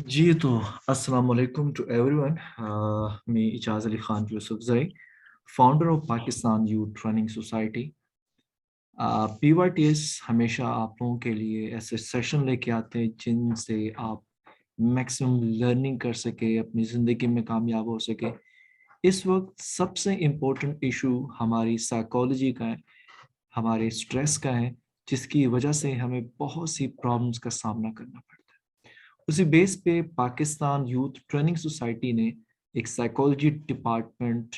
जी तो अस्सलाम वालेकुम टू एवरीवन। मैं Ijaz Ali Khan Yousafzai, founder of Pakistan Youth Training Society. PYTS हमेशा आप लोगों के लिए ऐसे सेशन लेके आते हैं जिनसे आप मैक्सिमम लर्निंग कर सके, अपनी ज़िंदगी में कामयाब हो सके। इस वक्त सबसे इम्पोर्टेंट इशू हमारी साइकोलॉजी का है, हमारे स्ट्रेस का है, जिसकी वजह से हमें बहुत सी प्रॉब्लम्स का सामना करना पड़ता है। उसी बेस पे पाकिस्तान यूथ ट्रेनिंग सोसाइटी ने एक साइकोलॉजी डिपार्टमेंट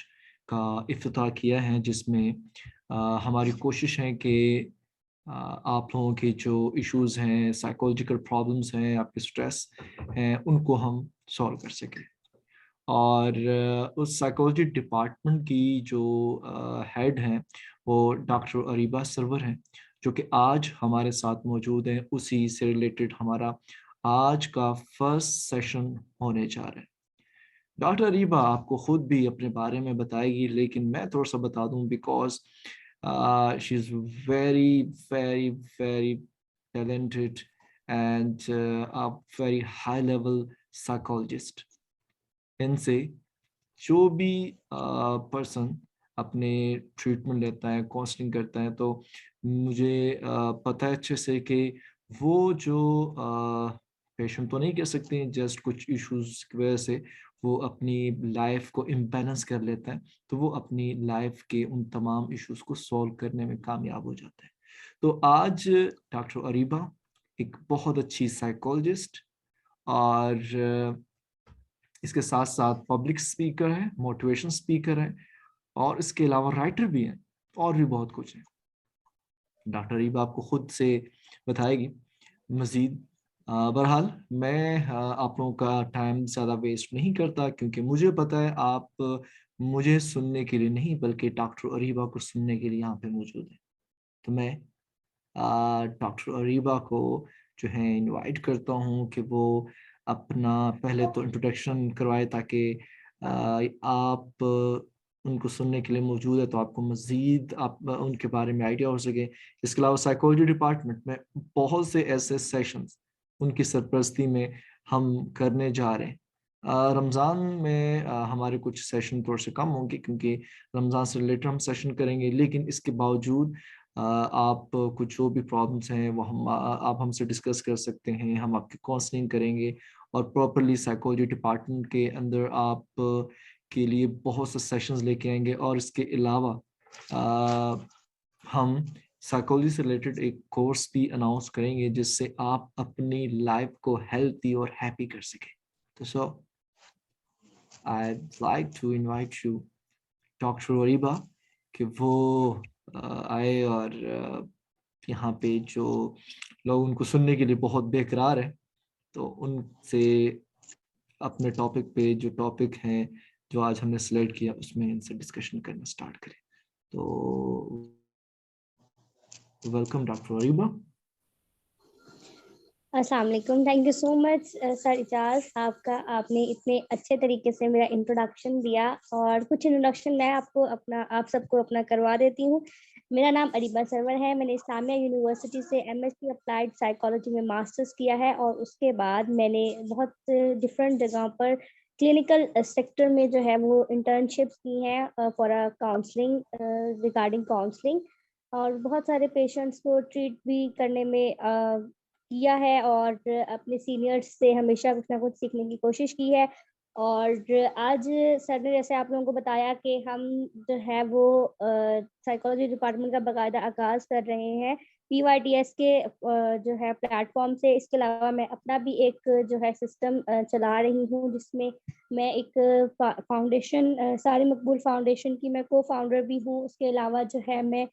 का इफ्तिताह किया है, जिसमें हमारी कोशिश है कि आप लोगों के जो इश्यूज हैं, साइकोलॉजिकल प्रॉब्लम्स हैं, आपके स्ट्रेस हैं, उनको हम सॉल्व कर सकें। और उस साइकोलॉजी डिपार्टमेंट की जो हेड हैं वो डॉक्टर अरीबा सरवर हैं, जो कि आज हमारे साथ मौजूद हैं। उसी से रिलेटेड हमारा आज का फर्स्ट सेशन होने जा रहा है। डॉक्टर अरीबा आपको खुद भी अपने बारे में बताएगी, लेकिन मैं थोड़ा सा बता दूं because she is very very very talented and a very high level psychologist. इनसे जो भी पर्सन अपने ट्रीटमेंट लेता है, काउंसलिंग करता है, तो मुझे पता है अच्छे से कि वो जो पेशेंट तो नहीं कह सकते हैं, जस्ट कुछ इश्यूज की वजह से वो अपनी लाइफ को इम्बैलेंस कर लेता है, तो वो अपनी लाइफ के उन तमाम इश्यूज को सॉल्व करने में कामयाब हो जाता है। तो आज डॉक्टर अरीबा एक बहुत अच्छी साइकोलॉजिस्ट और इसके साथ साथ पब्लिक स्पीकर है, मोटिवेशन स्पीकर है, और इसके अलावा राइटर भी हैं, और भी बहुत कुछ है। डॉक्टर रीबा आपको खुद से बताएगी मज़ीद। बहरहाल मैं आप लोगों का टाइम ज़्यादा वेस्ट नहीं करता, क्योंकि मुझे पता है आप मुझे सुनने के लिए नहीं बल्कि डॉक्टर अरीबा को सुनने के लिए यहाँ पे मौजूद है। तो मैं डॉक्टर अरीबा को जो है इनवाइट करता हूँ कि वो अपना पहले तो इंट्रोडक्शन करवाए, ताकि आप उनको सुनने के लिए मौजूद है तो आपको मज़ीद आप उनके बारे में आइडिया हो सके। इसके अलावा साइकोलॉजी डिपार्टमेंट में बहुत से ऐसे सेशंस उनकी सरपरस्ती में हम करने जा रहे हैं। रमज़ान में हमारे कुछ सेशन थोड़े से कम होंगे, क्योंकि रमज़ान से रिलेटेड हम सेशन करेंगे, लेकिन इसके बावजूद आप कुछ जो भी प्रॉब्लम्स हैं वो आप हमसे डिस्कस कर सकते हैं। हम आपकी काउंसलिंग करेंगे और प्रॉपरली साइकोलॉजी डिपार्टमेंट के अंदर आप के लिए बहुत से सेशंस लेके आएंगे। और इसके अलावा हम साइकोलॉजी से रिलेटेड एक कोर्स भी अनाउंस करेंगे, जिससे आप अपनी लाइफ को हेल्थी और हैप्पी कर सकें। तो so I like to invite you doctor वरीबा कि वो आए, और यहाँ पे जो लोग उनको सुनने के लिए बहुत बेकरार है, तो उनसे अपने टॉपिक पे जो टॉपिक हैं जो आज हमने सिलेक्ट किया उसमें इनसे डिस्कशन करना स्टार्ट करें। तो वेलकम डॉक्टर वरीबा। अस्सलाम वालेकुम। Thank you so much sir Ijaz, आपने इतने अच्छे तरीके से मेरा इंट्रोडक्शन दिया। और कुछ इंट्रोडक्शन मैं आपको आप सबको अपना करवा देती हूँ। मेरा नाम अरीबा सरवर है। मैंने इस्लामिया यूनिवर्सिटी से MSc अप्लाइड साइकोलॉजी में मास्टर्स किया है, और उसके बाद मैंने बहुत डिफरेंट जगहों पर क्लिनिकल सेक्टर में जो है वो इंटर्नशिप्स की हैं for a counselling, regarding counselling. और बहुत सारे पेशेंट्स को ट्रीट भी करने में किया है, और अपने सीनियर्स से हमेशा कुछ ना कुछ सीखने की कोशिश की है। और आज सर ने जैसे आप लोगों को बताया कि हम जो है वो साइकोलॉजी डिपार्टमेंट का बाकायदा आगाज़ कर रहे हैं PYTS के जो है प्लेटफॉर्म से। इसके अलावा मैं अपना भी एक जो है सिस्टम चला रही हूँ, जिसमें मैं एक फाउंडेशन, सारी मकबूल फाउंडेशन की मैं को फाउंडर भी हूँ। उसके अलावा जो है मैं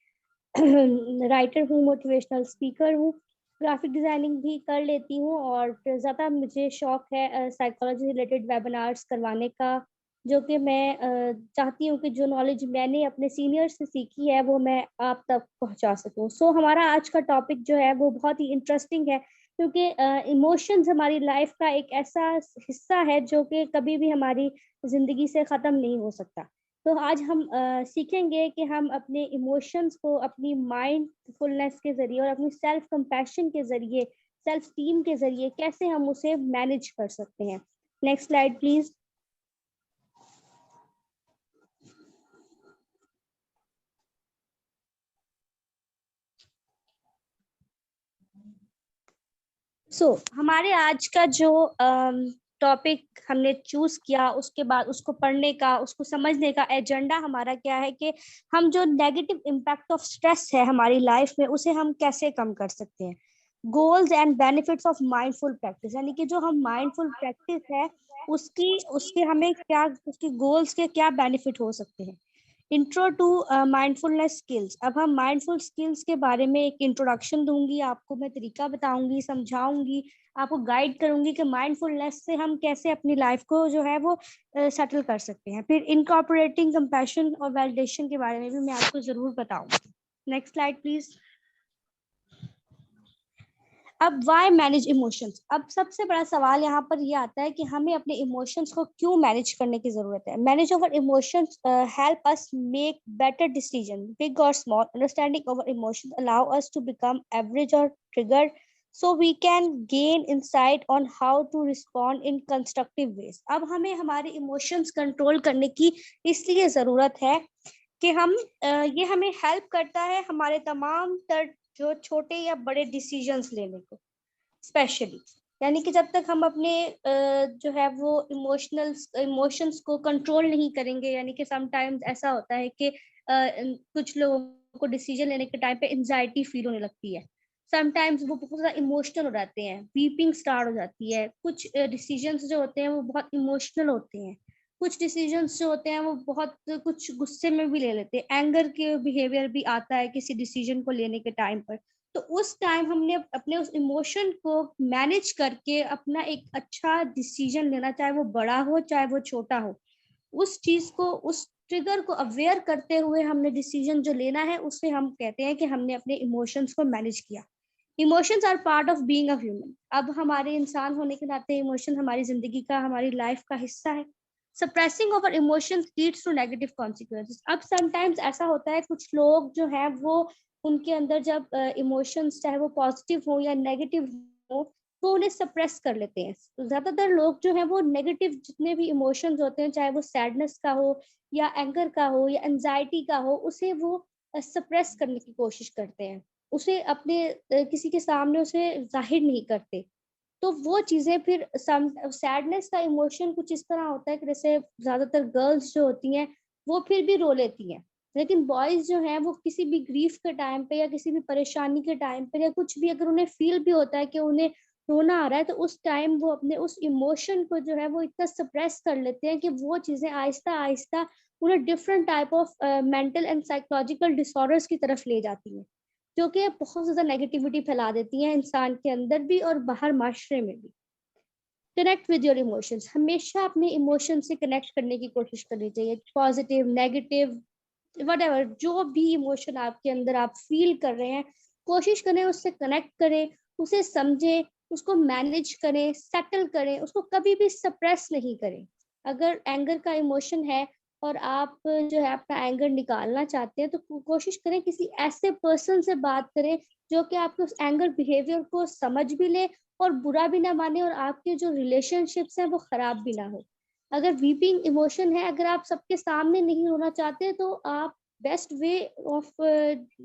राइटर हूँ, मोटिवेशनल स्पीकर हूँ, ग्राफिक डिजाइनिंग भी कर लेती हूँ। और ज़्यादा मुझे शौक है साइकोलॉजी रिलेटेड वेबिनार्स करवाने का, जो कि मैं चाहती हूँ कि जो नॉलेज मैंने अपने सीनियर से सीखी है वो मैं आप तक पहुँचा सकूँ। सो हमारा आज का टॉपिक जो है वो बहुत ही इंटरेस्टिंग है, क्योंकि इमोशंस हमारी लाइफ का एक ऐसा हिस्सा है जो कि कभी भी हमारी ज़िंदगी से ख़त्म नहीं हो सकता। तो आज हम सीखेंगे कि हम अपने इमोशंस को अपनी माइंडफुलनेस के ज़रिए और अपनी सेल्फ कंपैशन के ज़रिए सेल्फ स्टीम के जरिए कैसे हम उसे मैनेज कर सकते हैं। Next slide please. हमारे आज का जो टॉपिक हमने चूज किया, उसके बाद उसको पढ़ने का, उसको समझने का एजेंडा हमारा क्या है कि हम जो नेगेटिव इम्पैक्ट ऑफ स्ट्रेस है हमारी लाइफ में उसे हम कैसे कम कर सकते हैं। Goals and benefits of mindful practice, यानी कि जो हम माइंडफुल प्रैक्टिस है उसकी उसके हमें क्या, उसकी गोल्स के क्या बेनिफिट हो सकते हैं। Intro to mindfulness skills. अब हम माइंडफुल स्किल्स के बारे में एक इंट्रोडक्शन दूंगी, आपको मैं तरीका बताऊंगी, समझाऊंगी, आपको गाइड करूंगी कि माइंडफुलनेस से हम कैसे अपनी लाइफ को जो है वो सेटल कर सकते हैं। फिर इनकॉर्पोरेटिंग कंपैशन और वैलिडेशन के बारे में भी मैं आपको जरूर बताऊंगी। Next slide please. अब वाई मैनेज इमोशंस। अब सबसे बड़ा सवाल यहाँ पर ये आता है कि हमें अपने इमोशंस को क्यों मैनेज करने की जरूरत है। Manage over emotions help us make better decision, big और small. Understanding over emotions allow us to become average और trigger, so we can gain insight on how to respond in constructive ways। अब हमें हमारे emotions control करने की इसलिए जरूरत है कि हम ये हमें हेल्प करता है हमारे तमाम तर जो छोटे या बड़े डिसीजंस लेने को, स्पेशली। यानी कि जब तक हम अपने जो है वो इमोशंस को कंट्रोल नहीं करेंगे, यानी कि समटाइम्स ऐसा होता है कि कुछ लोगों को डिसीजन लेने के टाइम पे एंजाइटी फील होने लगती है। समटाइम्स वो बहुत ज्यादा इमोशनल हो जाते हैं, वीपिंग स्टार्ट हो जाती है। कुछ डिसीजंस जो होते हैं वो बहुत इमोशनल होते हैं। कुछ डिसीजंस जो होते हैं वो बहुत कुछ गुस्से में भी ले लेते हैं, एंगर के बिहेवियर भी आता है किसी डिसीजन को लेने के टाइम पर। तो उस टाइम हमने अपने उस इमोशन को मैनेज करके अपना एक अच्छा डिसीजन लेना, चाहे वो बड़ा हो चाहे वो छोटा हो। उस चीज को, उस ट्रिगर को अवेयर करते हुए हमने डिसीजन जो लेना है, उसे हम कहते हैं कि हमने अपने इमोशंस को मैनेज किया। Emotions are part of being a human. अब हमारे इंसान होने के नाते इमोशन हमारी जिंदगी का, हमारी लाइफ का हिस्सा है। Suppressing over emotions leads to negative consequences. अब समटाइम्स ऐसा होता है, कुछ लोग जो है वो उनके अंदर जब इमोशंस चाहे वो पॉजिटिव हो या नेगेटिव हो तो उन्हें सप्रेस कर लेते हैं। तो ज्यादातर लोग जो है वो नेगेटिव जितने भी इमोशंस होते हैं, चाहे वो सैडनेस का हो या एंगर का हो या एंजाइटी का हो, उसे वो सप्रेस करने की कोशिश करते हैं। उसे अपने किसी के सामने उसे जाहिर नहीं करते। तो वो चीजें फिर सैडनेस का इमोशन कुछ इस तरह होता है कि जैसे ज्यादातर गर्ल्स जो होती हैं वो फिर भी रो लेती हैं, लेकिन बॉयज जो हैं वो किसी भी ग्रीफ के टाइम पे या किसी भी परेशानी के टाइम पे या कुछ भी अगर उन्हें फील भी होता है कि उन्हें रोना आ रहा है, तो उस टाइम वो अपने उस इमोशन को जो है वो इतना सप्रेस कर लेते हैं कि वो चीजें आहिस्ता आहिस्ता उन्हें different type of mental and psychological disorders की तरफ ले जाती हैं, जो कि बहुत ज्यादा नेगेटिविटी फैला देती हैं इंसान के अंदर भी और बाहर माशरे में भी। Connect with your emotions. हमेशा अपने इमोशन से कनेक्ट करने की कोशिश करनी चाहिए, पॉजिटिव नेगेटिव वट जो भी इमोशन आपके अंदर आप फील कर रहे हैं, कोशिश करें उससे कनेक्ट करें, उसे समझें, उसको मैनेज करें, सेटल करें, उसको कभी भी सप्रेस नहीं करें। अगर एंगर का इमोशन है और आप जो है अपना एंगर निकालना चाहते हैं, तो कोशिश करें किसी ऐसे पर्सन से बात करें जो कि आपके उस एंगर बिहेवियर को समझ भी ले और बुरा भी ना माने, और आपके जो रिलेशनशिप्स हैं वो खराब भी ना हो। अगर वीपिंग इमोशन है, अगर आप सबके सामने नहीं रोना चाहते, तो आप बेस्ट वे ऑफ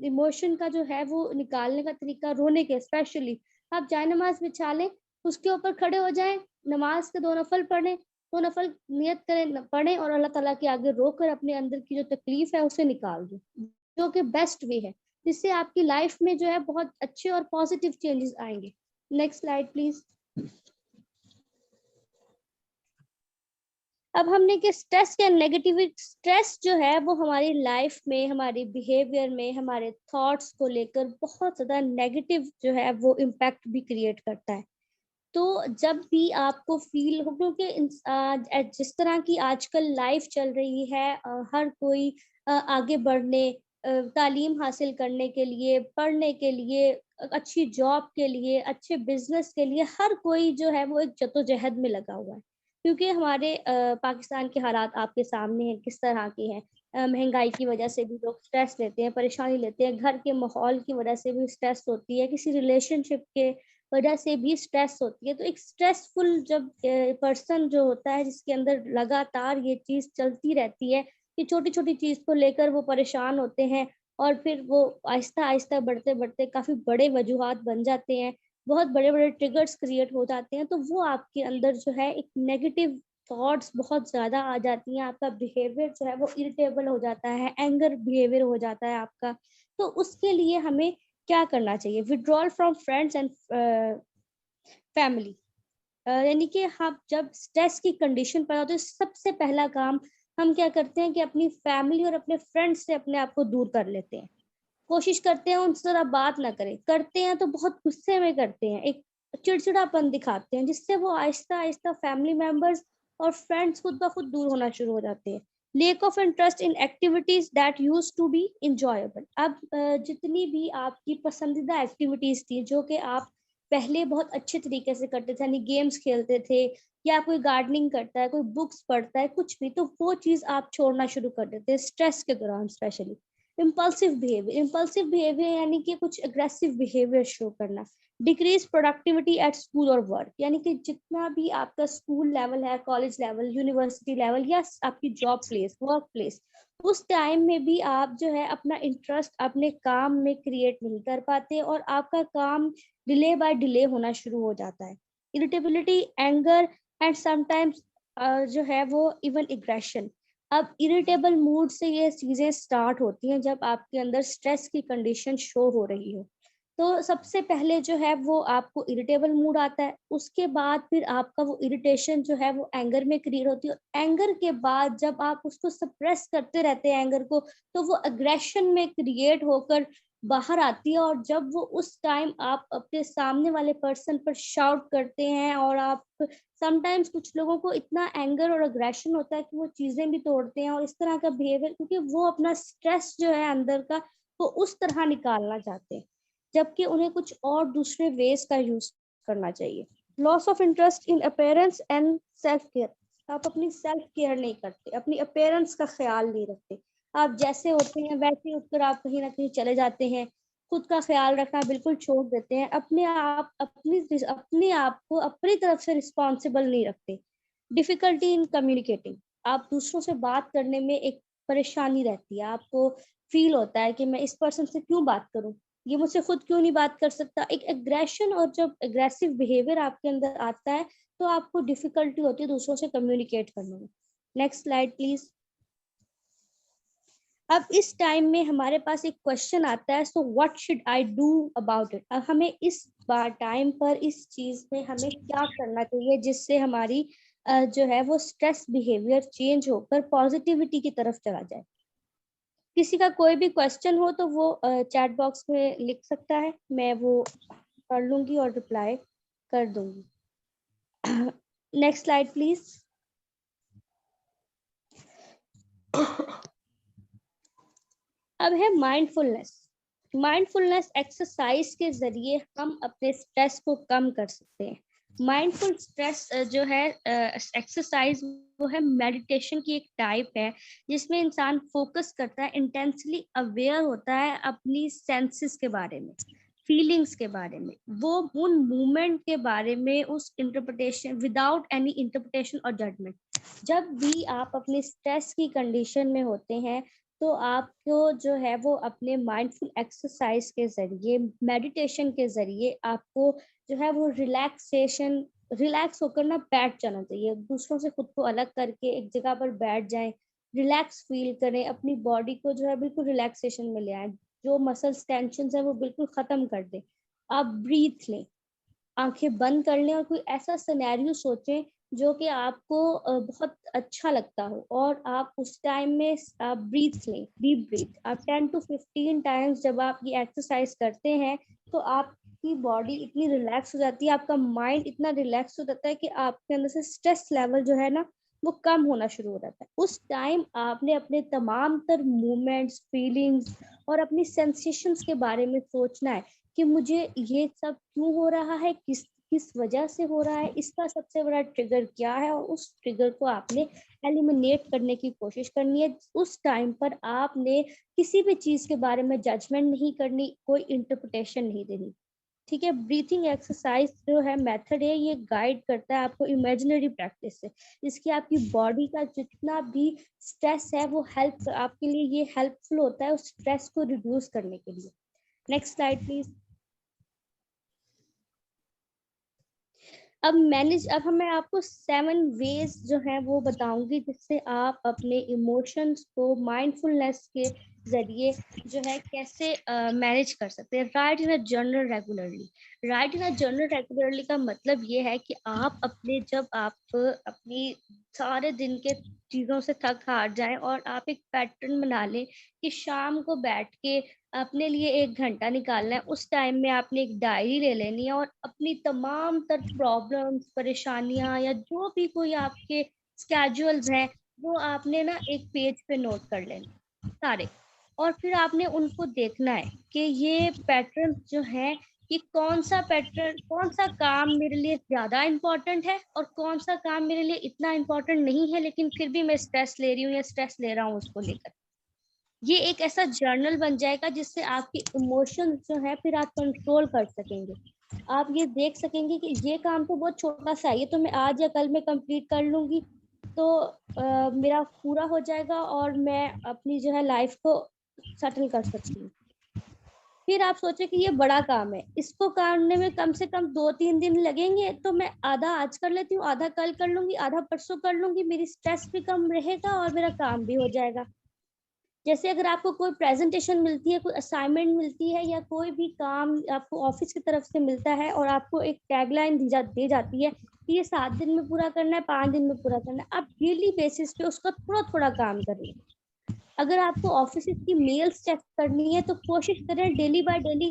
इमोशन का जो है वो निकालने का तरीका, रोने के स्पेशली, आप जाए नमाज बिछा लें, उसके ऊपर खड़े हो जाएं, नमाज के 2 नफल पढ़ें, 2 नफल नियत करें पढ़ें और अल्लाह ताला के आगे रोकर अपने अंदर की जो तकलीफ है उसे निकाल दें, जो कि बेस्ट वे है, जिससे आपकी लाइफ में जो है बहुत अच्छे और पॉजिटिव चेंजेस आएंगे। Next slide please. अब हमने कि स्ट्रेस या नेगेटिविटी, स्ट्रेस जो है वो हमारी लाइफ में, हमारी बिहेवियर में, हमारे थॉट्स को लेकर बहुत ज्यादा नेगेटिव जो है वो इम्पैक्ट भी क्रिएट करता है। तो जब भी आपको फील हो, क्योंकि जिस तरह की आजकल लाइफ चल रही है, हर कोई आगे बढ़ने, तालीम हासिल करने के लिए, पढ़ने के लिए, अच्छी जॉब के लिए, अच्छे बिजनेस के लिए, हर कोई जो है वो एक जद्दोजहद में लगा हुआ है। क्योंकि हमारे पाकिस्तान के हालात आपके सामने हैं किस तरह के हैं। महंगाई की वजह से भी लोग स्ट्रेस लेते हैं, परेशानी लेते हैं, घर के माहौल की वजह से भी स्ट्रेस होती है, किसी रिलेशनशिप के वजह से भी स्ट्रेस होती है। तो एक स्ट्रेसफुल जब पर्सन जो होता है, जिसके अंदर लगातार ये चीज चलती रहती है कि छोटी छोटी चीज को लेकर वो परेशान होते हैं, और फिर वो आहिस्ता आहिस्ता बढ़ते बढ़ते काफी बड़े वजूहात बन जाते हैं, बहुत बड़े बड़े ट्रिगर्स क्रिएट हो जाते हैं, तो वो आपके अंदर जो है एक नेगेटिव थॉट्स बहुत ज्यादा आ जाती हैं। आपका बिहेवियर जो है वो इरिटेबल हो जाता है, एंगर बिहेवियर हो जाता है आपका। तो उसके लिए हमें क्या करना चाहिए? Withdrawal from friends and family. यानी कि हम जब स्ट्रेस की कंडीशन पर होते हैं, सबसे पहला काम हम क्या करते हैं कि अपनी फैमिली और अपने फ्रेंड्स से अपने आप को दूर कर लेते हैं। कोशिश करते हैं उनसे ज़रा बात ना करें, करते हैं तो बहुत गुस्से में करते हैं, एक चिड़चिड़ापन दिखाते हैं, जिससे वो आहिस्ता आहिस्ता फैमिली मेंबर्स और फ्रेंड्स खुद ब खुद दूर होना शुरू हो जाते हैं। Lack of interest in activities that used to be enjoyable. अब जितनी भी आपकी पसंदीदा एक्टिविटीज थी जो कि आप पहले बहुत अच्छे तरीके से करते थे, यानी गेम्स खेलते थे, या कोई गार्डनिंग करता है, कोई बुक्स पढ़ता है, कुछ भी, तो वो चीज आप छोड़ना शुरू कर देते हैं स्ट्रेस के दौरान स्पेशली। इम्पल्सिव बिहेवियर यानी कि कुछ अग्रेसिव बिहेवियर शो करना। डिक्रीज प्रोडक्टिविटी एट स्कूल और वर्क, यानी कि जितना भी आपका स्कूल लेवल है, कॉलेज लेवल, यूनिवर्सिटी लेवल, या आपकी जॉब प्लेस, वर्क प्लेस, उस टाइम में भी आप जो है अपना इंटरेस्ट अपने काम में क्रिएट नहीं कर पाते, और आपका काम डिले बाय डिले होना शुरू हो जाता है। इरिटेबिलिटी, एंगर एंड समटाइम्स जो है वो इवन एग्रेशन। अब इरिटेबल मूड से ये चीजें स्टार्ट होती हैं जब आपके अंदर स्ट्रेस की कंडीशन शो हो रही हो। तो सबसे पहले जो है वो आपको इरिटेबल मूड आता है, उसके बाद फिर आपका वो इरिटेशन जो है वो एंगर में क्रिएट होती है, एंगर के बाद जब आप उसको सप्रेस करते रहते हैं एंगर को, तो वो अग्रेशन में क्रिएट होकर बाहर आती है। और जब वो उस टाइम आप अपने सामने वाले पर्सन पर शाउट करते हैं, और आप समटाइम्स कुछ लोगों को इतना एंगर और अग्रेशन होता है कि वो चीजें भी तोड़ते हैं और इस तरह का बिहेवियर, क्योंकि वो अपना स्ट्रेस जो है अंदर का वो उस तरह निकालना चाहते हैं, जबकि उन्हें कुछ और दूसरे वेज का यूज करना चाहिए। Loss of interest in appearance and self care. आप अपनी सेल्फ केयर नहीं करते, अपनी अपेयरेंस का ख्याल नहीं रखते, आप जैसे होते हैं वैसे उठकर आप कहीं ना कहीं चले जाते हैं, खुद का ख्याल रखना बिल्कुल छोड़ देते हैं, अपने आप को अपनी तरफ से रिस्पॉन्सिबल नहीं रखते। Difficulty in communicating. आप दूसरों से बात करने में एक परेशानी रहती है, आपको फील होता है कि मैं इस पर्सन से क्यों बात करूं, ये मुझसे खुद क्यों नहीं बात कर सकता। एक एग्रेशन, और जब एग्रेसिव बिहेवियर आपके अंदर आता है तो आपको डिफिकल्टी होती है दूसरों से कम्युनिकेट करने में। Next slide please. अब इस टाइम में हमारे पास एक क्वेश्चन आता है, so what should I do about it. अब हमें इस बार टाइम पर इस चीज में हमें क्या करना चाहिए जिससे हमारी जो है वो स्ट्रेस बिहेवियर चेंज होकर पॉजिटिविटी की तरफ चला जाए। किसी का कोई भी क्वेश्चन हो तो वो चैट बॉक्स में लिख सकता है, मैं वो पढ़ लूंगी और रिप्लाई कर दूंगी। Next slide please. अब है माइंडफुलनेस। माइंडफुलनेस एक्सरसाइज के जरिए हम अपने स्ट्रेस को कम कर सकते हैं। माइंडफुल स्ट्रेस जो है एक्सरसाइज, वो है मेडिटेशन की एक टाइप है जिसमें इंसान फोकस करता है, इंटेंसली अवेयर होता है अपनी सेंसेस के बारे में, फीलिंग्स के बारे में, वो उन मूवमेंट के बारे में, उस इंटरप्रिटेशन, विदाउट एनी इंटरप्रिटेशन और जजमेंट। जब भी आप अपने स्ट्रेस की कंडीशन में होते हैं तो आपको जो है वो अपने माइंडफुल एक्सरसाइज के जरिए, मेडिटेशन के जरिए आपको जो है वो रिलैक्स होकर ना बैठ जाना चाहिए, दूसरों से खुद को अलग करके एक जगह पर बैठ जाएं, रिलैक्स फील करें, अपनी बॉडी को जो है बिल्कुल रिलैक्सेशन में ले आए, जो मसल्स टेंशन है वो बिल्कुल खत्म कर दें। आप ब्रीथ लें, आंखें बंद कर लें, और कोई ऐसा सिनेरियो सोचें जो कि आपको बहुत अच्छा लगता हो, और आप उस टाइम में आप ब्रीथ लें, डीप ब्रीथ। आप 10 to 15 टाइम्स जब आप ये एक्सरसाइज करते हैं तो आपकी बॉडी इतनी रिलैक्स हो जाती है, आपका माइंड इतना रिलैक्स हो जाता है कि आपके अंदर से स्ट्रेस लेवल जो है ना वो कम होना शुरू हो जाता है। उस टाइम आपने अपने तमाम तर मूवमेंट्स, फीलिंग्स और अपनी सेंसेशंस के बारे में सोचना है कि मुझे ये सब क्यों हो रहा है, किस किस वजह से हो रहा है, इसका सबसे बड़ा ट्रिगर क्या है, और उस ट्रिगर को आपने एलिमिनेट करने की कोशिश करनी है। उस टाइम पर आपने किसी भी चीज के बारे में जजमेंट नहीं करनी, कोई इंटरप्रिटेशन नहीं देनी। ठीक है। ब्रीथिंग एक्सरसाइज जो है मेथड है, ये गाइड करता है आपको इमेजिनरी प्रैक्टिस से, जिसकी आपकी बॉडी का जितना भी स्ट्रेस है वो हेल्प आपके लिए ये हेल्पफुल होता है उस स्ट्रेस को रिड्यूस करने के लिए। Next slide please. अब मैं आपको 7 वेज जो है वो बताऊंगी जिससे आप अपने इमोशंस को माइंडफुलनेस के जरिए जो है कैसे मैनेज कर सकते हैं। राइट इन अ जर्नल रेगुलरली। राइट इन अ जर्नल रेगुलरली का मतलब ये है कि आप जब आप अपनी सारे दिन के चीजों से थक हार जाएं और आप एक पैटर्न बना लें कि शाम को बैठ के अपने लिए 1 घंटा निकालना है, उस टाइम में आपने एक डायरी ले लेनी है और अपनी तमाम तर प्रॉब्लम्स, परेशानियां या जो भी कोई आपके स्केड्यूल्स हैं वो आपने ना एक पेज पे नोट कर लेने सारे। और फिर आपने उनको देखना है कि ये पैटर्न जो है कि कौन सा पैटर्न, कौन सा काम मेरे लिए ज्यादा इम्पोर्टेंट है और कौन सा काम मेरे लिए इतना इम्पोर्टेंट नहीं है लेकिन फिर भी मैं स्ट्रेस ले रही हूँ या स्ट्रेस ले रहा हूँ उसको लेकर। ये एक ऐसा जर्नल बन जाएगा जिससे आपके इमोशंस जो है फिर आप कंट्रोल कर सकेंगे। आप ये देख सकेंगे कि ये काम तो बहुत छोटा सा है, ये तो मैं आज या कल में कंप्लीट कर लूंगी तो मेरा पूरा हो जाएगा और मैं अपनी जो है लाइफ को सेटल कर सकती हूँ। फिर आप सोचे कि ये बड़ा काम है, इसको करने में कम से कम 2-3 दिन लगेंगे, तो मैं आधा आज कर लेती हूँ, आधा कल कर लूंगी, आधा परसों कर लूंगी, मेरी स्ट्रेस भी कम रहेगा और मेरा काम भी हो जाएगा। जैसे अगर आपको कोई प्रेजेंटेशन मिलती है, कोई असाइनमेंट मिलती है या कोई भी काम आपको ऑफिस की तरफ से मिलता है और आपको एक टैगलाइन दी जाती है कि ये 7 दिन में पूरा करना है, 5 दिन में पूरा करना है, आप डेली बेसिस पे उसका थोड़ा थोड़ा काम करिए। अगर आपको ऑफिस की मेल्स चेक करनी है तो कोशिश करें daily by daily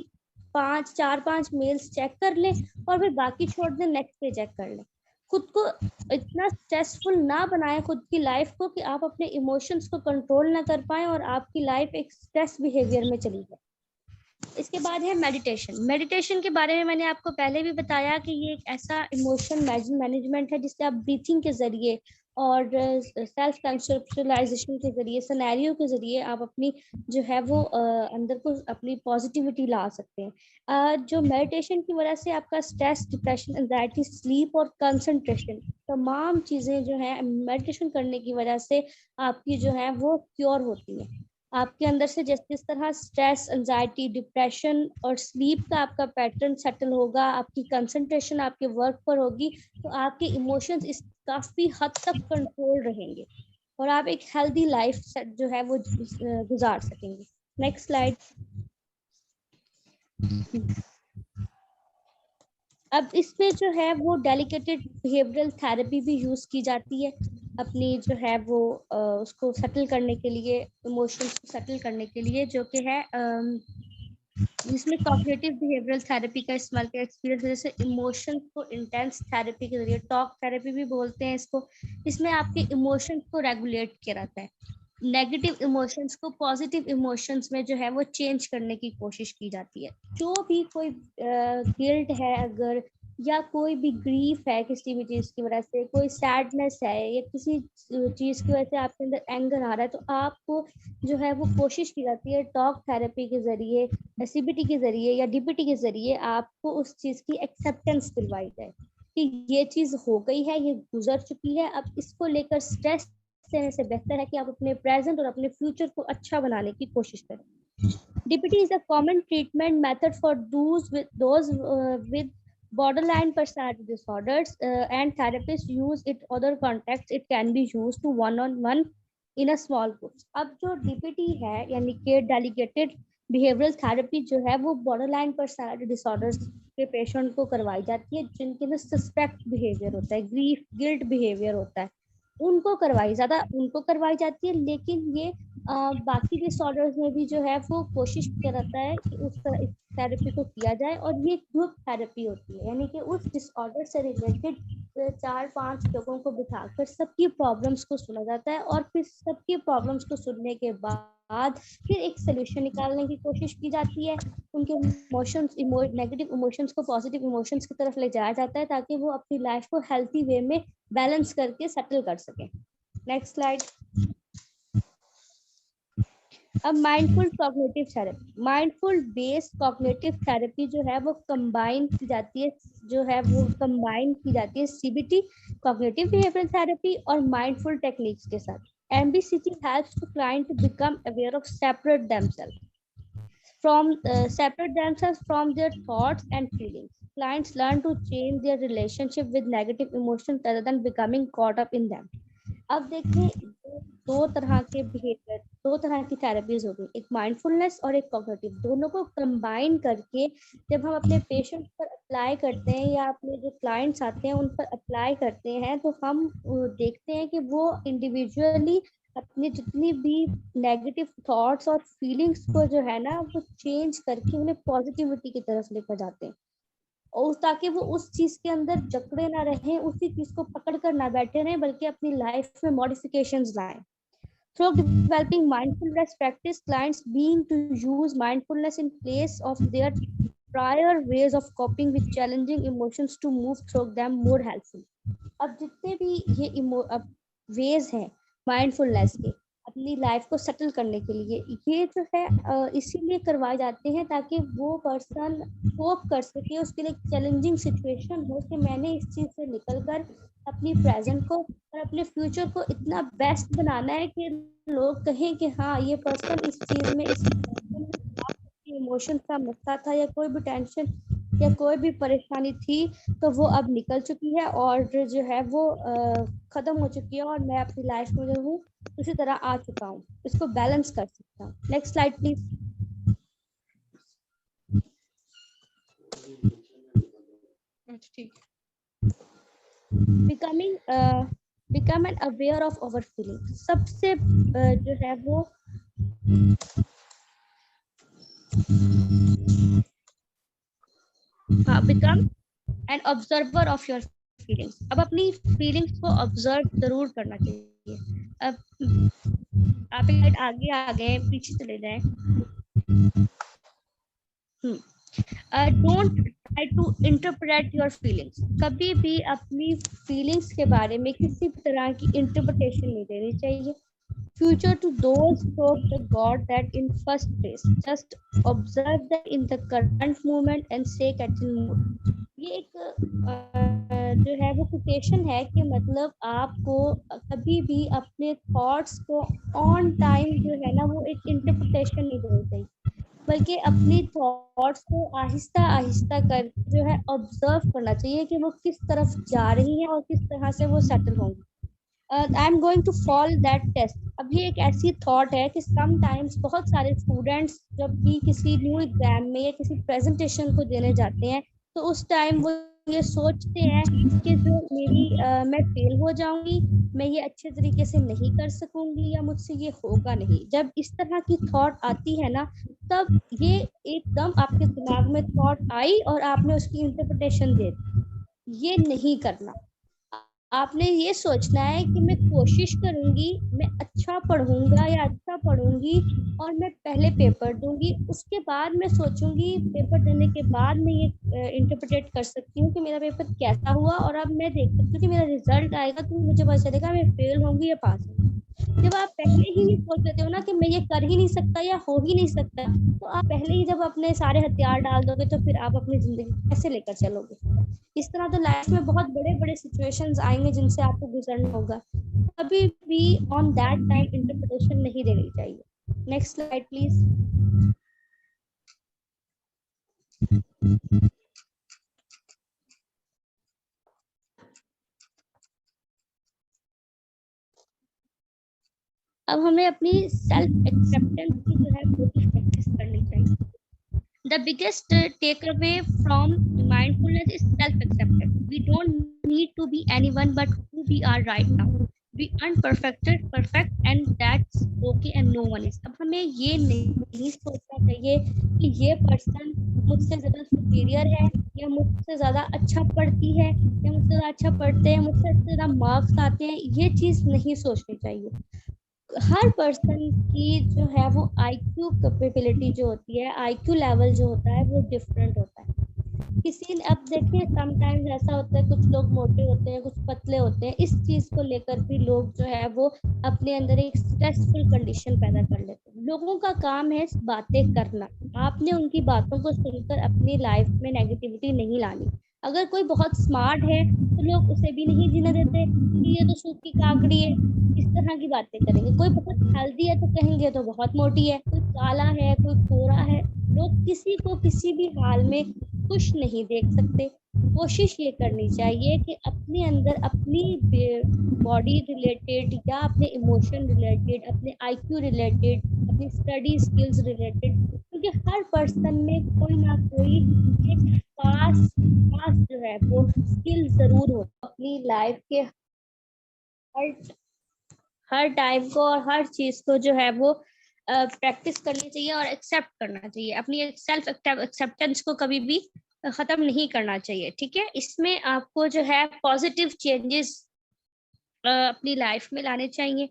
4-5 mails check कर लें और फिर बाकी छोड़ दें, नेक्स्ट डे चेक कर लें। खुद को इतना स्ट्रेसफुल ना बनाएं खुद की लाइफ को कि आप अपने इमोशंस को कंट्रोल ना कर पाएं और आपकी लाइफ एक स्ट्रेस बिहेवियर में चली जाए। इसके बाद है मेडिटेशन। मेडिटेशन के बारे में मैंने आपको पहले भी बताया कि ये एक ऐसा इमोशन मैनेजमेंट है जिससे आप ब्रीथिंग के जरिए और सेल्फ कंसेप्चुअलाइजेशन के जरिए, सिनेरियो के जरिए आप अपनी जो है वो अंदर को अपनी पॉजिटिविटी ला सकते हैं। जो मेडिटेशन की वजह से आपका स्ट्रेस, डिप्रेशन, एंजाइटी, स्लीप और कंसंट्रेशन, तमाम चीजें जो है मेडिटेशन करने की वजह से आपकी जो है वो क्योर होती है। आपके अंदर से जिस तरह स्ट्रेस, एंजाइटी, डिप्रेशन और स्लीप का आपका पैटर्न सेटल होगा, आपकी कंसंट्रेशन आपके वर्क पर होगी, तो आपके इमोशंस इस काफी हद तक कंट्रोल रहेंगे और आप एक हेल्दी लाइफ जो है वो गुजार सकेंगे। Next slide. अब इसमें जो है वो डेलिकेटेड बिहेवियरल थेरेपी भी यूज की जाती है अपनी जो है वो उसको सेटल करने के लिए, इमोशंस को सेटल करने के लिए, जो कि है जिसमें कॉग्निटिव बिहेवियरल थेरेपी का इस्तेमाल किया एक्सपीरियंस, जैसे इमोशंस को इंटेंस थेरेपी के जरिए, टॉक थेरेपी भी बोलते हैं इसको। इसमें आपके इमोशंस को रेगुलेट किया जाता है, नेगेटिव इमोशंस को पॉजिटिव इमोशंस में जो है वो चेंज करने की कोशिश की जाती है। जो भी कोई गिल्ट है अगर, या कोई भी ग्रीफ है किसी भी चीज की वजह से, कोई सैडनेस है या किसी चीज की वजह से आपके अंदर एंगर आ रहा है, तो आपको जो है वो कोशिश की जाती है टॉक थेरेपी के जरिए, सीबीटी के जरिए या डीबीटी के जरिए आपको उस चीज की एक्सेप्टेंस दिलवाई जाए कि ये चीज हो गई है, ये गुजर चुकी है, अब इसको लेकर स्ट्रेस लेने से बेहतर है कि आप अपने प्रेजेंट और अपने फ्यूचर को अच्छा बनाने की कोशिश करें। DBT is a common treatment method for those with borderline personality disorders, and therapists use it other contexts. It can be used to one-on-one in a small groups. अब जो डीबीटी है यानी कि डेलीगेटेड बिहेवियरल थेरेपी जो है वो borderline personality disorders के patient को करवाई जाती है जिनके अंदर सस्पेक्ट बिहेवियर होता है, ग्रीफ गिल्ट बिहेवियर होता है, उनको करवाई जाती है। लेकिन ये बाकी डिसऑर्डर्स में भी जो है वो कोशिश किया जाता है कि उस तरह इस थेरेपी को किया जाए, और ये ग्रुप थेरेपी होती है, यानी कि उस डिसऑर्डर से रिलेटेड 4-5 लोगों को बिठाकर सबकी प्रॉब्लम्स को सुना जाता है और फिर सबकी प्रॉब्लम्स को सुनने के बाद फिर एक सोल्यूशन निकालने की कोशिश की जाती है। उनके इमोशंस, नेगेटिव इमोशंस को पॉजिटिव इमोशंस की तरफ ले जाया जाता है ताकि वो अपनी लाइफ को हेल्थी वे में बैलेंस करके सेटल कर सके। Next slide. अब माइंडफुल बेस्ड कॉग्निटिव थेरेपी जो है वो कंबाइन की जाती है, सीबीटी कॉग्निटिव बिहेवियरल थेरेपी और माइंडफुल टेक्निक्स के साथ। MBCT helps the client to become aware of separate themselves from their thoughts and feelings. Clients learn to change their relationship with negative emotions rather than becoming caught up in them. अब देखिए, दो तरह की therapies हो गई, एक mindfulness और एक कॉग्निटिव। दोनों को कंबाइन करके जब हम अपने पेशेंट पर अप्लाई करते हैं या अपने जो क्लाइंट्स आते हैं उन पर अप्लाई करते हैं, तो हम देखते हैं कि वो इंडिविजुअली अपनी जितनी भी नेगेटिव थॉट्स और फीलिंग्स को जो है ना वो चेंज करके उन्हें पॉजिटिविटी की तरफ लेकर जाते हैं, और ताकि वो उस चीज के अंदर जकड़े ना रहें, उसी चीज को पकड़ कर ना बैठे रहें, बल्कि अपनी लाइफ में मॉडिफिकेशंस लाएं। Through developing mindfulness practice, clients being to use mindfulness in place of their prior ways of coping with challenging emotions to move through them more helpfully. अब जितने भी ये वेज हैं माइंडफुलनेस के अपनी लाइफ को सेटल करने के लिए, ये जो है इसीलिए करवाए जाते हैं ताकि वो पर्सन कोप कर सके, उसके लिए चैलेंजिंग सिचुएशन हो कि मैंने इस चीज से निकलकर अपनी प्रेजेंट को और अपने फ्यूचर को इतना बेस्ट बनाना है कि लोग कहें कि हाँ ये पर्सन इस चीज में इस इमोशन का मसला था या कोई भी टेंशन या कोई भी परेशानी थी तो वो अब निकल चुकी है और जो है वो खत्म हो चुकी है, और मैं अपनी लाइफ में जो हूँ उसी तरह आ चुका हूँ, इसको बैलेंस कर सकता हूँ। Next slide please. ठीक, become an aware of our feelings। सबसे जो है वो become an observer of your feelings। अब अपनी फीलिंग्स को ऑब्जर्व जरूर करना चाहिए। अब आप एक आगे आ गए, पीछे चले जाएं। Don't try to interpret your feelings. कभी भी अपनी फीलिंग्स के बारे में किसी तरह की इंटरप्रिटेशन नहीं देनी चाहिए। Future to those who forgot that in first place, just observe that in the current moment and stay catching mood। ये एक जो है वो कोटेशन है कि मतलब आपको कभी भी अपने थॉट्स को ऑन टाइम जो है ना वो एक इंटरप्रिटेशन नहीं देनी चाहिए, बल्कि अपनी थॉट्स को आहिस्ता आहिस्ता कर जो है ऑब्जर्व करना चाहिए कि वो किस तरफ जा रही है और किस तरह से वो सेटल होंगी। I am going to fall that test. अब ये एक ऐसी थॉट है कि समटाइम्स बहुत सारे स्टूडेंट्स जब भी किसी न्यू एग्जाम में या किसी प्रेजेंटेशन को देने जाते हैं तो उस टाइम वो ये सोचते हैं कि जो मैं फेल हो जाऊंगी, मैं ये अच्छे तरीके से नहीं कर सकूंगी या मुझसे ये होगा नहीं। जब इस तरह की थॉट आती है ना, तब ये एकदम आपके दिमाग में थॉट आई और आपने उसकी इंटरप्रिटेशन दे दी। ये नहीं करना। आपने ये सोचना है कि मैं कोशिश करूंगी, मैं अच्छा पढ़ूंगा या अच्छा पढ़ूंगी और मैं पहले पेपर दूंगी, उसके बाद मैं सोचूंगी, पेपर देने के बाद मैं ये इंटरप्रेट कर सकती हूँ कि मेरा पेपर कैसा हुआ, और अब मैं देख सकती हूँ कि मेरा रिजल्ट आएगा तो मुझे पता चलेगा मैं फेल होंगी या पास होंगी। जब आप पहले ही ये सोच लेते हो ना कि मैं ये कर ही नहीं सकता या हो ही नहीं सकता, तो आप पहले ही जब अपने सारे हथियार डाल दोगे तो फिर आप अपनी जिंदगी कैसे लेकर चलोगे। इस तरह तो लाइफ में बहुत बड़े बड़े सिचुएशंस आएंगे जिनसे आपको गुजरना होगा। कभी भी ऑन दैट टाइम इंटरप्रिटेशन नहीं देनी चाहिए। Next slide please. अब हमें अपनी सेल्फ एक्सेप्टेंस की जो है पूरी प्रैक्टिस करनी चाहिए। The biggest takeaway from mindfulness is self-acceptance. We don't need to be anyone but who we are right now. We aren't perfect, and that's okay, and no one is. अब हमें ये नहीं सोचना चाहिए कि ये पर्सन मुझसे ज़्यादा सुपीरियर है या मुझसे ज़्यादा अच्छा पढ़ती है या मुझसे ज़्यादा अच्छा पढ़ते हैं, मुझसे ज़्यादा मार्क्स आते हैं। ये चीज़ नहीं सोचनी चाहिए। हर पर्सन की जो है वो IQ कैपेबिलिटी जो होती है, IQ लेवल जो होता है वो डिफरेंट होता है। किसी ने, अब देखिए समटाइम्स ऐसा होता है, कुछ लोग मोटे होते हैं, कुछ पतले होते हैं। इस चीज को लेकर भी लोग जो है वो अपने अंदर एक स्ट्रेसफुल कंडीशन पैदा कर लेते हैं। लोगों का काम है बातें करना, आपने उनकी बातों को सुनकर अपनी लाइफ में नेगेटिविटी नहीं लानी। अगर कोई बहुत स्मार्ट है तो लोग उसे भी नहीं जीने देते कि ये तो सूखी काकड़ी है, इस तरह की बातें करेंगे। कोई बहुत हेल्दी है तो कहेंगे तो बहुत मोटी है, कोई काला है, कोई गोरा है। लोग किसी को किसी भी हाल में खुश नहीं देख सकते। कोशिश ये करनी चाहिए कि अपने अंदर अपनी बॉडी रिलेटेड या अपने इमोशन रिलेटेड, अपने आईक्यू रिलेटेड, अपनी स्टडी स्किल्स रिलेटेड, क्योंकि हर पर्सन में कोई ना कोई एक खास खास जो है वो स्किल जरूर हो। अपनी लाइफ के हर हर टाइम को और हर चीज को जो है वो प्रैक्टिस करनी चाहिए और एक्सेप्ट करना चाहिए। अपनी सेल्फ एक्सेप्टेंस को कभी भी खत्म नहीं करना चाहिए। ठीक है, इसमें आपको जो है पॉजिटिव चेंजेस अपनी लाइफ में लाने चाहिए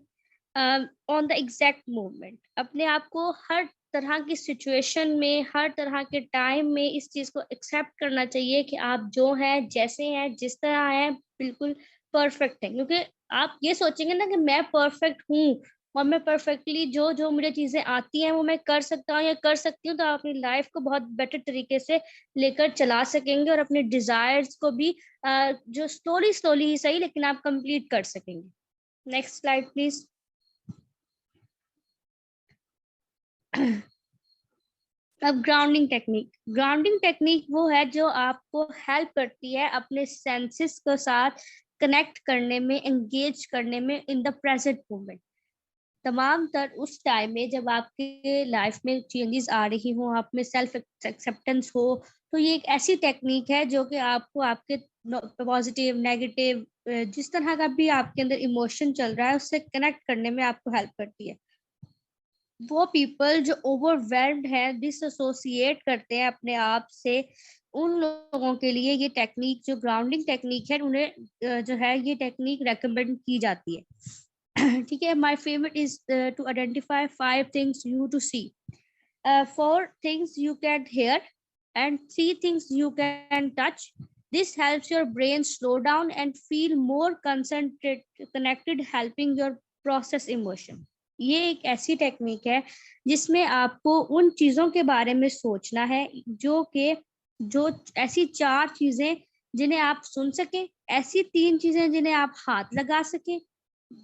ऑन द एग्जैक्ट मोमेंट। अपने आप को हर तरह की सिचुएशन में, हर तरह के टाइम में इस चीज को एक्सेप्ट करना चाहिए कि आप जो हैं, जैसे हैं, जिस तरह हैं, बिल्कुल परफेक्ट है। क्योंकि आप ये सोचेंगे ना कि मैं परफेक्ट हूँ और मैं परफेक्टली जो जो मुझे चीजें आती हैं वो मैं कर सकता हूँ या कर सकती हूँ, तो आप अपनी लाइफ को बहुत बेटर तरीके से लेकर चला सकेंगे और अपने डिजायर्स को भी जो स्लोली स्लोली ही सही लेकिन आप कंप्लीट कर सकेंगे। Next slide please. अब ग्राउंडिंग टेक्निक वो है जो आपको हेल्प करती है अपने सेंसेस के साथ कनेक्ट करने में, एंगेज करने में इन द प्रेजेंट मोमेंट। तमाम तर उस टाइम में जब आपके लाइफ में चेंजेस आ रही हो, आप में सेल्फ एक्सेप्टेंस हो, तो ये एक ऐसी टेक्निक है जो कि आपको आपके पॉजिटिव नेगेटिव जिस तरह का भी आपके अंदर इमोशन चल रहा है उससे कनेक्ट करने में आपको हेल्प करती है। वो पीपल जो ओवरवेल्म्ड है, डिसोसिएट करते हैं अपने आप से, उन लोगों के लिए ये टेक्निक जो ग्राउंडिंग टेक्निक है, उन्हें जो है ये टेक्निक रेकमेंड की जाती है। ठीक है, my favourite is to identify 5 things you to see, 4 things you can hear and 3 things you can touch. This helps your brain slow down and feel more concentrated, connected, helping your process emotion. ये एक ऐसी technique है जिसमें आपको उन चीजों के बारे में सोचना है जो ऐसी 4 चीजें जिन्हें आप सुन सके, ऐसी 3 चीजें जिन्हें आप हाथ लगा सके,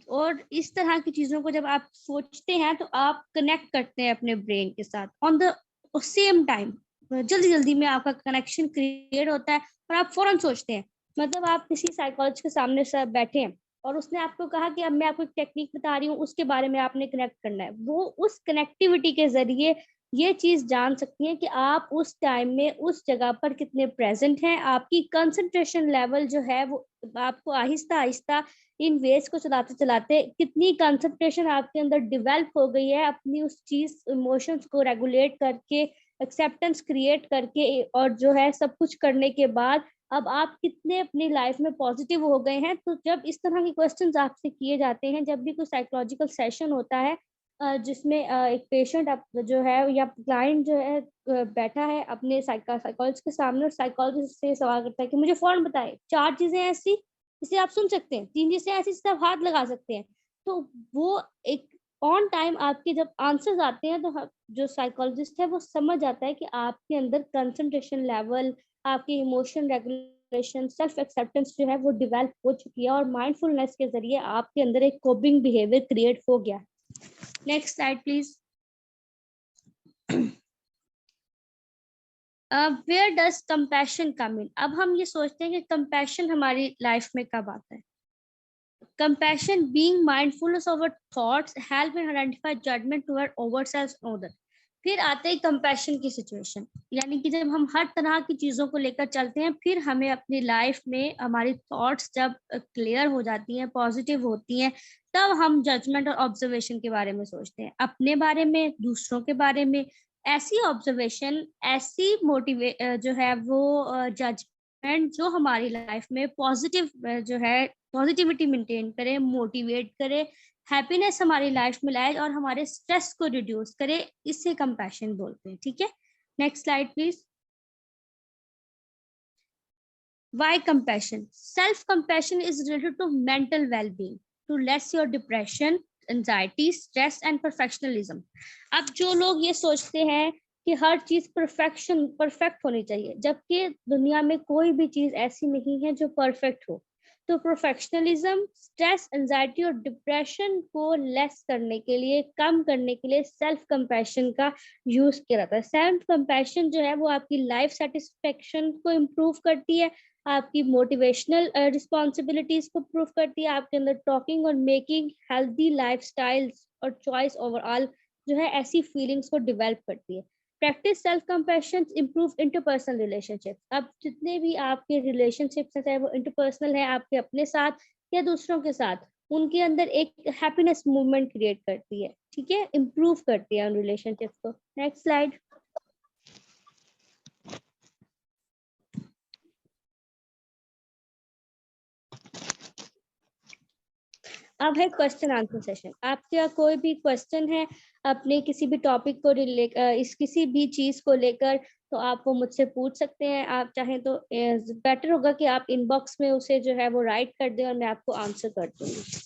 और इस तरह की चीजों को जब आप सोचते हैं तो आप कनेक्ट करते हैं अपने ब्रेन के साथ ऑन द सेम टाइम। जल्दी जल्दी में आपका कनेक्शन क्रिएट होता है और आप फौरन सोचते हैं। मतलब आप किसी साइकोलॉजिस्ट के सामने से बैठे हैं और उसने आपको कहा कि अब मैं आपको एक टेक्निक बता रही हूँ, उसके बारे में आपने कनेक्ट करना है। वो उस कनेक्टिविटी के जरिए ये चीज जान सकती है कि आप उस टाइम में उस जगह पर कितने प्रेजेंट हैं। आपकी कंसंट्रेशन लेवल जो है वो आपको आहिस्ता आहिस्ता इन वेज को चलाते चलाते कितनी कंसंट्रेशन आपके अंदर डेवलप हो गई है अपनी उस चीज इमोशंस को रेगुलेट करके, एक्सेप्टेंस क्रिएट करके, और जो है सब कुछ करने के बाद अब आप कितने अपनी लाइफ में पॉजिटिव हो गए हैं। तो जब इस तरह के क्वेश्चंस आपसे किए जाते हैं, जब भी कोई साइकोलॉजिकल सेशन होता है जिसमें एक पेशेंट जो है या क्लाइंट जो है बैठा है अपने साइकोलॉजिस्ट के सामने, और साइकोलॉजिस्ट से सवाल करता है कि मुझे फौरन बताए 4 चीजें ऐसी जिसे आप सुन सकते हैं, 3 चीजें ऐसी जिसे आप हाथ लगा सकते हैं। तो वो एक ऑन टाइम आपके जब आंसर्स आते हैं तो जो साइकोलॉजिस्ट है वो समझ जाता है कि आपके अंदर कंसंट्रेशन लेवल, आपकी इमोशन रेगुलेशन, सेल्फ एक्सेप्टेंस जो है वो डेवलप हो चुकी है और माइंडफुलनेस के जरिए आपके अंदर एक कोपिंग बिहेवियर क्रिएट हो गया। Next slide please. Where does compassion come in. अब हम ये सोचते हैं कि कंपैशन हमारी लाइफ में कब आता है। Compassion being mindfulness of our thoughts help in identify judgement toward ourselves and other. फिर आते ही कंपैशन की सिचुएशन, यानी कि जब हम हर तरह की चीजों को लेकर चलते हैं, फिर हमें अपनी लाइफ में हमारी थॉट्स जब क्लियर हो जाती हैं, पॉजिटिव होती हैं, तब हम जजमेंट और ऑब्जर्वेशन के बारे में सोचते हैं, अपने बारे में, दूसरों के बारे में। ऐसी ऑब्जर्वेशन, ऐसी जो है वो जजमेंट जो हमारी लाइफ में पॉजिटिव जो है पॉजिटिविटी मेंटेन करे, मोटिवेट करे, हैप्पीनेस हमारी लाइफ में लाए और हमारे स्ट्रेस को रिड्यूस करे, इससे कंपैशन बोलते हैं। ठीक है, next slide please. Why compassion? Self compassion is related to mental well-being, to less your depression, anxiety, stress and perfectionism. अब जो लोग ये सोचते हैं कि हर चीज परफेक्ट होनी चाहिए, जबकि दुनिया में कोई भी चीज ऐसी नहीं है जो परफेक्ट हो। तो परफेक्शनलिज्म, स्ट्रेस, एंजाइटी और डिप्रेशन को लेस करने के लिए, कम करने के लिए सेल्फ कंपैशन का यूज किया जाता है। सेल्फ कंपैशन जो है वो आपकी लाइफ सेटिस्फेक्शन को इम्प्रूव करती है, आपकी मोटिवेशनल रिस्पॉन्सिबिलिटीज को प्रूव करती है, आपके अंदर टॉकिंग और मेकिंग हेल्दी लाइफस्टाइल्स और चॉइस ओवरऑल जो है ऐसी फीलिंग्स को डेवलप करती है। Practice self compassion, improve interpersonal relationship. अब जितने भी आपके रिलेशनशिप्स हैं, चाहे वो इंटरपर्सनल है आपके अपने साथ या दूसरों के साथ, उनके अंदर एक हैप्पीनेस मूवमेंट क्रिएट करती है, ठीक है, इम्प्रूव करती है उन रिलेशनशिप्स को। Next slide. अब है क्वेश्चन आंसर सेशन। आपका कोई भी क्वेश्चन है अपने किसी भी टॉपिक को इस किसी भी चीज को लेकर, तो आप वो मुझसे पूछ सकते हैं। आप चाहें तो बेटर होगा कि आप इनबॉक्स में उसे जो है वो राइट कर दें और मैं आपको आंसर कर दूंगी।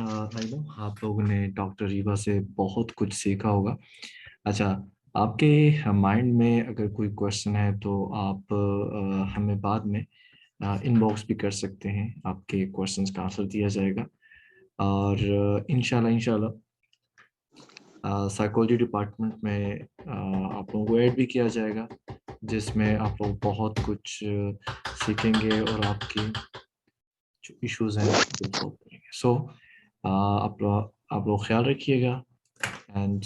आई नो आप लोगों ने डॉक्टर रीवा से बहुत कुछ सीखा होगा। अच्छा, आपके माइंड में अगर कोई क्वेश्चन है तो आप हमें बाद में इनबॉक्स भी कर सकते हैं, आपके क्वेश्चंस का आंसर दिया जाएगा। और इंशाल्लाह साइकोलॉजी डिपार्टमेंट में आप लोगों को ऐड भी किया जाएगा, जिसमें आप लोग बहुत कुछ सीखेंगे और आपकी जो इश्यूज हैं वो सॉल्व करेंगे। सो आप लोग ख्याल रखिएगा एंड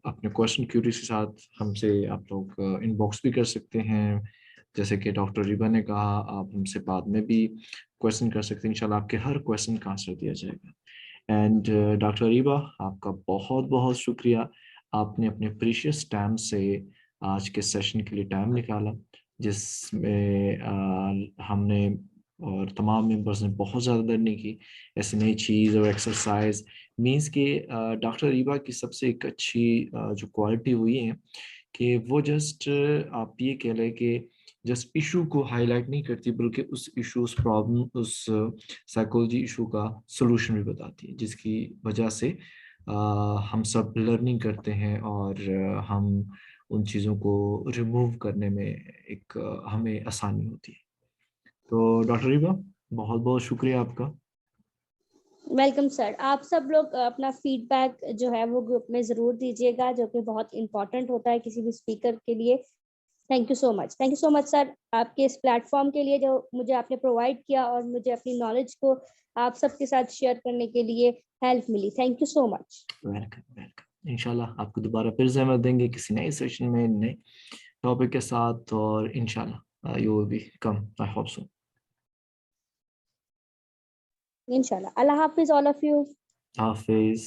अपने क्वेश्चन क्यूरीज के साथ हमसे आप लोग इनबॉक्स भी कर सकते हैं। जैसे कि डॉक्टर रिबा ने कहा, आप हमसे बाद में भी क्वेश्चन कर सकते हैं, इंशाल्लाह आपके हर क्वेश्चन का आंसर दिया जाएगा। एंड डॉक्टर रिबा, आपका बहुत बहुत शुक्रिया, आपने अपने प्रीशियस टाइम से आज के सेशन के लिए टाइम निकाला, जिसमें हमने और तमाम मेंबर्स ने बहुत ज़्यादा लर्निंग की, ऐसी नई चीज़ और एक्सरसाइज। मीन्स कि डॉक्टर रीबा की सबसे एक अच्छी जो क्वालिटी हुई है कि वो जस्ट आप ये कह लें कि जस्ट इशू को हाईलाइट नहीं करती, बल्कि उस इशू, उस प्रॉब्लम, उस साइकोलॉजी इशू का सोल्यूशन भी बताती है, जिसकी वजह से हम सब लर्निंग करते हैं और हम उन चीज़ों को रिमूव करने में एक हमें आसानी होती है। तो डॉक्टर रीबा, बहुत बहुत शुक्रिया आपका। Welcome sir. आप सब लोग अपना फीडबैक जो है वो ग्रुप में जरूर दीजिएगा, जो कि बहुत इंपॉर्टेंट होता है किसी भी स्पीकर के लिए। Thank you so much, thank you so much sir, आपके इस प्लेटफॉर्म के लिए जो मुझे आपने प्रोवाइड किया और मुझे अपनी नॉलेज को आप सबके साथ शेयर करने के लिए हेल्प मिली। Thank you so much. Welcome welcome. इंशाल्लाह आपको दोबारा फिर जहमत देंगे किसी नए सेशन में, नए टॉपिक के साथ, और इंशाल्लाह you will be come, I hope so. इंशाल्लाह। अल्लाह हाफिज ऑल ऑफ यू। हाफिज।